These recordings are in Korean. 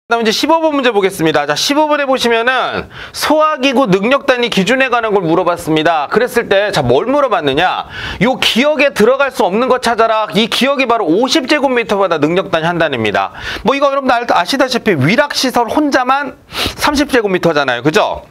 그다음 이제 15번 문제 보겠습니다. 자, 15번에 보시면은 소화기구 능력 단위 기준에 관한 걸 물어봤습니다. 그랬을 때, 자, 뭘 물어봤느냐? 요 기억에 들어갈 수 없는 거 찾아라. 이 기억이 바로 50제곱미터마다 능력 단위 한 단위입니다. 뭐 이거 여러분들 아시다시피 위락시설 혼자만 30제곱미터잖아요. 그죠?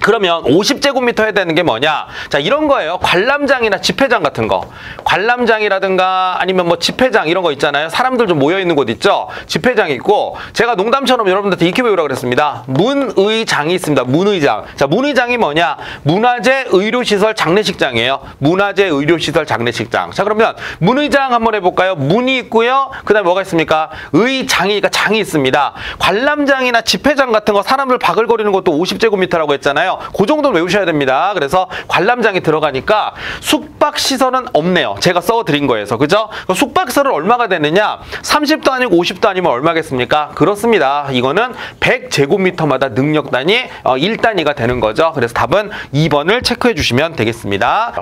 그러면 50제곱미터 해야 되는 게 뭐냐? 자, 이런 거예요. 관람장이나 집회장 같은 거. 관람장이라든가 아니면 뭐 집회장 이런 거 있잖아요. 사람들 좀 모여있는 곳 있죠? 집회장이 있고, 제가 농담처럼 여러분들한테 익히 배우라고 그랬습니다. 문의장이 있습니다. 문의장. 자, 문의장이 뭐냐? 문화재 의료시설 장례식장이에요. 문화재 의료시설 장례식장. 자, 그러면 문의장 한번 해볼까요? 문이 있고요. 그 다음에 뭐가 있습니까? 의장이니까 장이 있습니다. 관람장이나 집회장 같은 거 사람들 바글거리는 것도 50제곱미터라고 했잖아요. 그 정도는 외우셔야 됩니다. 그래서 관람장이 들어가니까 숙박시설은 없네요. 제가 써드린 거에서. 그죠? 숙박시설은 얼마가 되느냐? 30도 아니고 50도 아니면 얼마겠습니까? 그렇습니다. 이거는 100제곱미터마다 능력 단위 1단위가 되는 거죠. 그래서 답은 2번을 체크해 주시면 되겠습니다.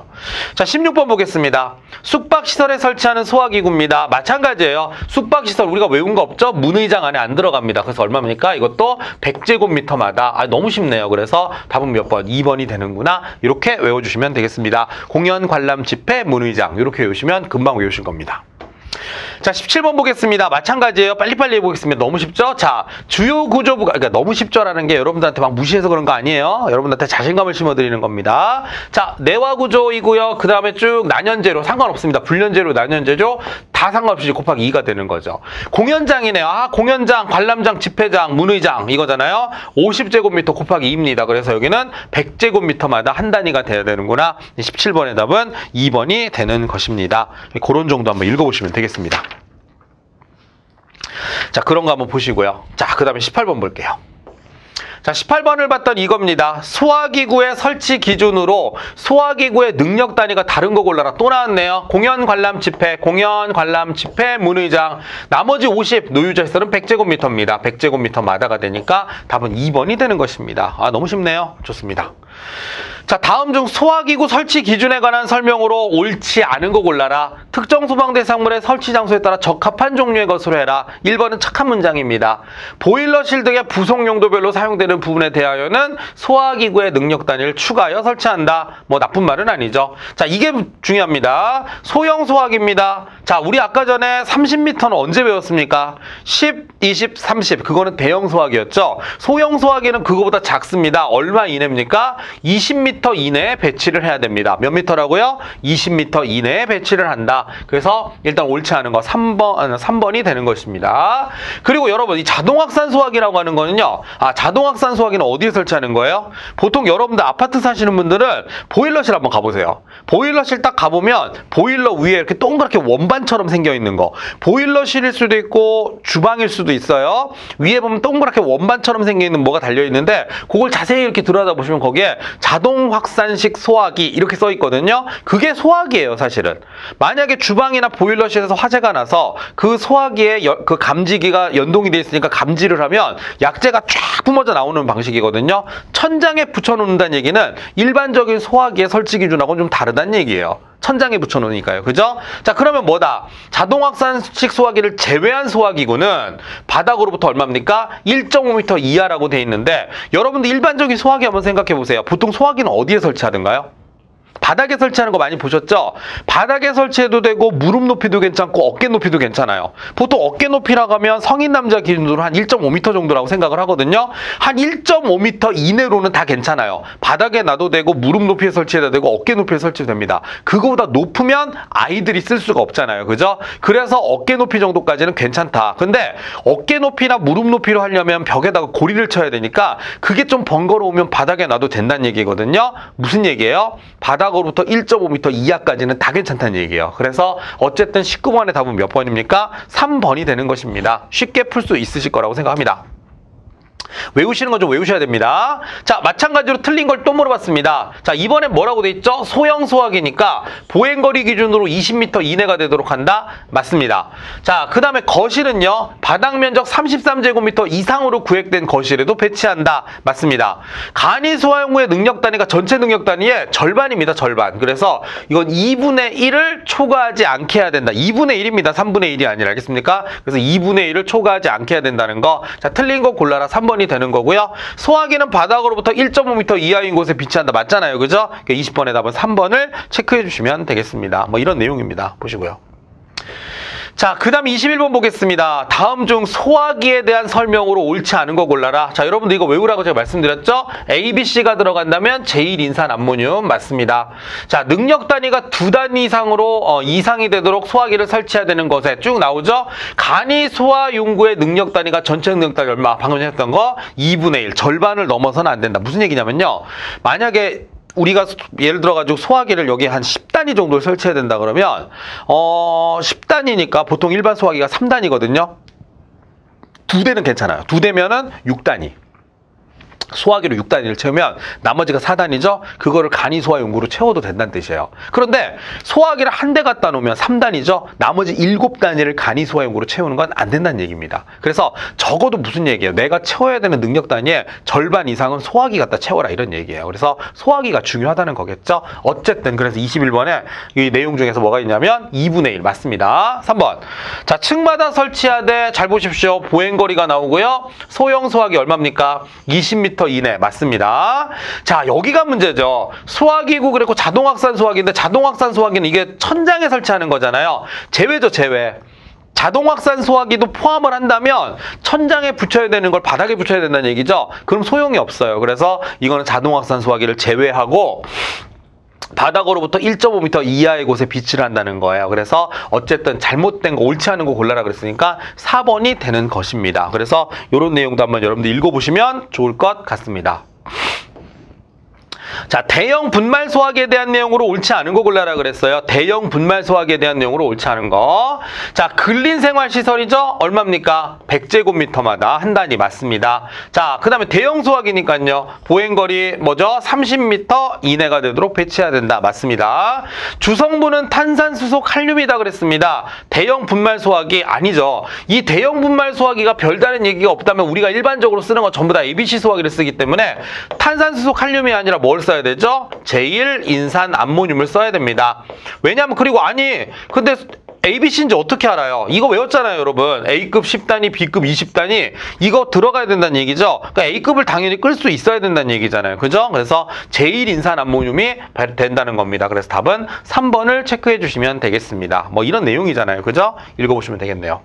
자, 16번 보겠습니다. 숙박시설에 설치하는 소화기구입니다. 마찬가지예요. 숙박시설 우리가 외운 거 없죠? 문의장 안에 안 들어갑니다. 그래서 얼마입니까? 이것도 100제곱미터마다. 너무 쉽네요. 그래서 답은 몇 번? 2번이 되는구나. 이렇게 외워주시면 되겠습니다. 공연, 관람, 집회, 문의장 이렇게 외우시면 금방 외우실 겁니다. 자, 17번 보겠습니다. 마찬가지예요. 빨리빨리 해보겠습니다. 너무 쉽죠? 자, 주요 구조부가, 그러니까 너무 쉽죠라는 게 여러분들한테 막 무시해서 그런 거 아니에요. 여러분들한테 자신감을 심어드리는 겁니다. 자, 내화 구조이고요. 그 다음에 쭉 난연제로 상관없습니다. 불연제로 난연제죠. 다 상관없이 곱하기 2가 되는 거죠. 공연장이네요. 공연장, 관람장, 집회장, 문의장 이거잖아요. 50제곱미터 곱하기 2입니다. 그래서 여기는 100제곱미터마다 한 단위가 돼야 되는구나. 17번의 답은 2번이 되는 것입니다. 그런 정도 한번 읽어보시면 되겠습니다. 자, 그런 거 한번 보시고요. 자, 그 다음에 18번 볼게요. 자, 18번을 봤던 이겁니다. 소화기구의 설치 기준으로 소화기구의 능력 단위가 다른 거 골라라. 또 나왔네요. 공연, 관람, 집회, 공연, 관람, 집회, 문의장. 나머지 50, 노유자 시설은 100제곱미터입니다. 100제곱미터마다가 되니까 답은 2번이 되는 것입니다. 너무 쉽네요. 좋습니다. 자, 다음 중 소화기구 설치 기준에 관한 설명으로 옳지 않은 거 골라라. 특정 소방 대상물의 설치 장소에 따라 적합한 종류의 것으로 해라. 1번은 착한 문장입니다. 보일러실 등의 부속 용도별로 사용되는 부분에 대하여는 소화기구의 능력 단위를 추가하여 설치한다. 뭐 나쁜 말은 아니죠. 자, 이게 중요합니다. 소형 소화기입니다. 자, 우리 아까 전에 30m는 언제 배웠습니까? 10, 20, 30. 그거는 대형 소화기였죠. 소형 소화기는 그거보다 작습니다. 얼마 이내입니까? 20m 이내에 배치를 해야 됩니다. 몇 미터라고요? 20m 이내에 배치를 한다. 그래서 일단 옳지 않은 거 3번이 되는 것입니다. 그리고 여러분, 이 자동확산 소화기라고 하는 거는요. 자동확산 소화기는 어디에 설치하는 거예요? 보통 여러분들 아파트 사시는 분들은 보일러실 한번 가보세요. 보일러실 딱 가보면 보일러 위에 이렇게 동그랗게 원반처럼 생겨 있는 거. 보일러실일 수도 있고 주방일 수도 있어요. 위에 보면 동그랗게 원반처럼 생겨 있는 뭐가 달려 있는데 그걸 자세히 이렇게 들여다 보시면 거기에 자동 확산식 소화기 이렇게 써 있거든요. 그게 소화기예요, 사실은. 만약에 주방이나 보일러실에서 화재가 나서 그 소화기에 그 감지기가 연동이 되어 있으니까 감지를 하면 약재가 쫙 뿜어져 나오는 방식이거든요. 천장에 붙여놓는다는 얘기는 일반적인 소화기의 설치 기준하고는 좀 다르다는 얘기예요. 천장에 붙여놓으니까요. 그죠? 자, 그러면 뭐다? 자동확산식 소화기를 제외한 소화기구는 바닥으로부터 얼마입니까? 1.5m 이하라고 돼 있는데 여러분들 일반적인 소화기 한번 생각해 보세요. 보통 소화기는 어디에 설치하던가요? 바닥에 설치하는 거 많이 보셨죠? 바닥에 설치해도 되고 무릎 높이도 괜찮고 어깨 높이도 괜찮아요. 보통 어깨 높이라고 하면 성인 남자 기준으로 한 1.5m 정도라고 생각을 하거든요. 한 1.5m 이내로는 다 괜찮아요. 바닥에 놔도 되고 무릎 높이에 설치해도 되고 어깨 높이에 설치해도 됩니다. 그거보다 높으면 아이들이 쓸 수가 없잖아요. 그죠? 그래서 어깨 높이 정도까지는 괜찮다. 근데 어깨 높이나 무릎 높이로 하려면 벽에다가 고리를 쳐야 되니까 그게 좀 번거로우면 바닥에 놔도 된다는 얘기거든요. 무슨 얘기예요? 바닥으로부터 1.5m 이하까지는 다 괜찮다는 얘기예요. 그래서 어쨌든 19번의 답은 몇 번입니까? 3번이 되는 것입니다. 쉽게 풀 수 있으실 거라고 생각합니다. 외우시는 건 좀 외우셔야 됩니다. 자, 마찬가지로 틀린 걸 또 물어봤습니다. 자, 이번엔 뭐라고 돼 있죠? 소형 소화기니까 보행거리 기준으로 20m 이내가 되도록 한다? 맞습니다. 자, 그 다음에 거실은요, 바닥 면적 33제곱미터 이상으로 구획된 거실에도 배치한다? 맞습니다. 간이 소화용 후의 능력 단위가 전체 능력 단위의 절반입니다. 절반. 그래서 이건 2분의 1을 초과하지 않게 해야 된다. 2분의 1입니다. 3분의 1이 아니라. 알겠습니까? 그래서 2분의 1을 초과하지 않게 해야 된다는 거. 자, 틀린 거 골라라. 3번이 되는 거고요. 소화기는 바닥으로부터 1.5m 이하인 곳에 비치한다. 맞잖아요. 그죠? 20번의 답은 3번을 체크해 주시면 되겠습니다. 뭐 이런 내용입니다. 보시고요. 자, 그 다음 21번 보겠습니다. 다음 중 소화기에 대한 설명으로 옳지 않은 거 골라라. 자, 여러분들 이거 외우라고 제가 말씀드렸죠? A, B, C가 들어간다면 제1인산 암모늄 맞습니다. 자, 능력 단위가 2단위 이상으로 이상이 되도록 소화기를 설치해야 되는 것에 쭉 나오죠? 간이 소화 용구의 능력 단위가 전체 능력 단위 얼마? 방금 했던 거 2분의 1, 절반을 넘어서는 안 된다. 무슨 얘기냐면요. 만약에 우리가 예를 들어가지고 소화기를 여기 한 10단위 정도를 설치해야 된다 그러면 10단위니까 보통 일반 소화기가 3단위거든요. 2대는 괜찮아요. 2대면은 6단위. 소화기로 6단위를 채우면 나머지가 4단위죠. 그거를 간이 소화 용구로 채워도 된다는 뜻이에요. 그런데 소화기를 한 대 갖다 놓으면 3단위죠. 나머지 7단위를 간이 소화 용구로 채우는 건 안 된다는 얘기입니다. 그래서 적어도 무슨 얘기예요? 내가 채워야 되는 능력 단위의 절반 이상은 소화기 갖다 채워라 이런 얘기예요. 그래서 소화기가 중요하다는 거겠죠. 어쨌든 그래서 21번에 이 내용 중에서 뭐가 있냐면 2분의 1 맞습니다. 3번. 자, 층마다 설치하되 잘 보십시오. 보행거리가 나오고요. 소형 소화기 얼마입니까? 20m 이내 맞습니다. 자, 여기가 문제죠. 소화기구 그랬고 자동확산 소화기인데 자동확산 소화기는 이게 천장에 설치하는 거잖아요. 제외죠, 제외. 자동확산 소화기도 포함을 한다면 천장에 붙여야 되는 걸 바닥에 붙여야 된다는 얘기죠. 그럼 소용이 없어요. 그래서 이거는 자동확산 소화기를 제외하고 바닥으로부터 1.5m 이하의 곳에 비치를 한다는 거예요. 그래서 어쨌든 잘못된 거, 옳지 않은 거 골라라 그랬으니까 4번이 되는 것입니다. 그래서 이런 내용도 한번 여러분들 읽어보시면 좋을 것 같습니다. 자, 대형 분말 소화기에 대한 내용으로 옳지 않은 거 골라라 그랬어요. 대형 분말 소화기에 대한 내용으로 옳지 않은 거. 자, 근린생활시설이죠? 얼마입니까? 100제곱미터마다 한 단위 맞습니다. 자, 그 다음에 대형 소화기니까요. 보행거리 뭐죠? 30m 이내가 되도록 배치해야 된다. 맞습니다. 주성분은 탄산수소 칼륨이다 그랬습니다. 대형 분말 소화기 아니죠. 이 대형 분말 소화기가 별다른 얘기가 없다면 우리가 일반적으로 쓰는 건 전부 다 ABC 소화기를 쓰기 때문에 탄산수소 칼륨이 아니라 뭘 써야 되죠? 제1인산 암모늄을 써야 됩니다. 왜냐하면 그리고 아니 근데 ABC인지 어떻게 알아요? 이거 외웠잖아요, 여러분. A급 10단위, B급 20단위 이거 들어가야 된다는 얘기죠. 그러니까 A급을 당연히 끌 수 있어야 된다는 얘기잖아요. 그죠? 그래서 제1인산 암모늄이 된다는 겁니다. 그래서 답은 3번을 체크해 주시면 되겠습니다. 뭐 이런 내용이잖아요. 그죠? 읽어보시면 되겠네요.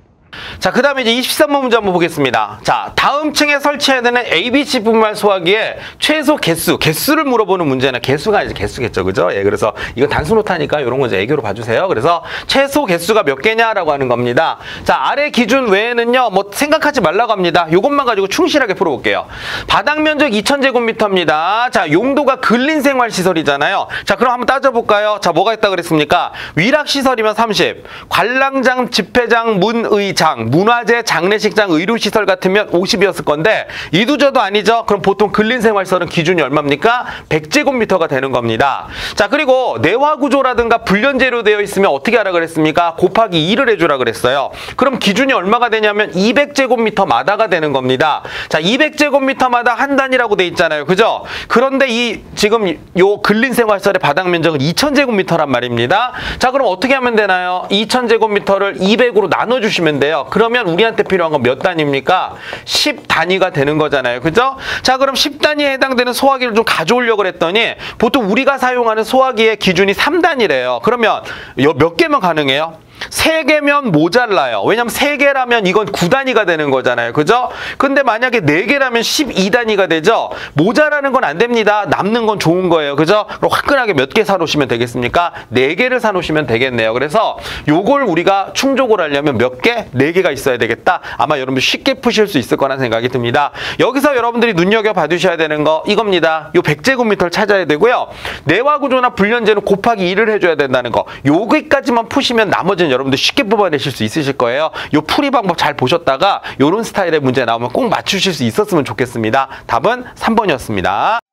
자, 그 다음에 이제 23번 문제 한번 보겠습니다. 자, 다음 층에 설치해야 되는 ABC 분말 소화기의 최소 개수를 물어보는 문제는 개수가 아니죠. 개수겠죠. 그죠? 예, 그래서 이건 단수 노타니까 이런 거 이제 애교로 봐주세요. 그래서 최소 개수가 몇 개냐라고 하는 겁니다. 자, 아래 기준 외에는요, 뭐 생각하지 말라고 합니다. 요것만 가지고 충실하게 풀어볼게요. 바닥 면적 2000제곱미터입니다. 자, 용도가 근린생활시설이잖아요. 자, 그럼 한번 따져볼까요? 자, 뭐가 있다 그랬습니까? 위락시설이면 30, 관람장, 집회장, 문의장, 문화재, 장례식장, 의료시설 같으면 50이었을 건데 이두저도 아니죠. 그럼 보통 근린생활시설은 기준이 얼마입니까? 100제곱미터가 되는 겁니다. 자, 그리고 내화구조라든가 불연재로 되어 있으면 어떻게 하라 그랬습니까? 곱하기 2를 해주라 그랬어요. 그럼 기준이 얼마가 되냐면 200제곱미터마다가 되는 겁니다. 자, 200제곱미터마다 한 단위라고 돼 있잖아요. 그죠? 그런데 이 지금 요 근린생활시설의 바닥 면적은 2000제곱미터란 말입니다. 자, 그럼 어떻게 하면 되나요? 2000제곱미터를 200으로 나눠주시면 돼요. 그러면 우리한테 필요한 건 몇 단위입니까? 10단위가 되는 거잖아요. 그죠? 자, 그럼 10단위에 해당되는 소화기를 좀 가져오려고 그랬더니 보통 우리가 사용하는 소화기의 기준이 3단위래요. 그러면 몇 개면 가능해요? 3개면 모자라요. 왜냐면 3개라면 이건 9단위가 되는 거잖아요. 그죠? 근데 만약에 4개라면 12단위가 되죠? 모자라는 건 안 됩니다. 남는 건 좋은 거예요. 그죠? 그럼 화끈하게 몇 개 사놓으시면 되겠습니까? 4개를 사놓으시면 되겠네요. 그래서 요걸 우리가 충족을 하려면 몇 개? 4개가 있어야 되겠다. 아마 여러분들 쉽게 푸실 수 있을 거란 생각이 듭니다. 여기서 여러분들이 눈여겨봐 주셔야 되는 거 이겁니다. 요 100제곱미터를 찾아야 되고요. 내화구조나 불연재는 곱하기 2를 해줘야 된다는 거. 여기까지만 푸시면 나머지는 문제는 여러분들 쉽게 뽑아내실 수 있으실 거예요. 요 풀이 방법 잘 보셨다가 요런 스타일의 문제 나오면 꼭 맞추실 수 있었으면 좋겠습니다. 답은 3번이었습니다.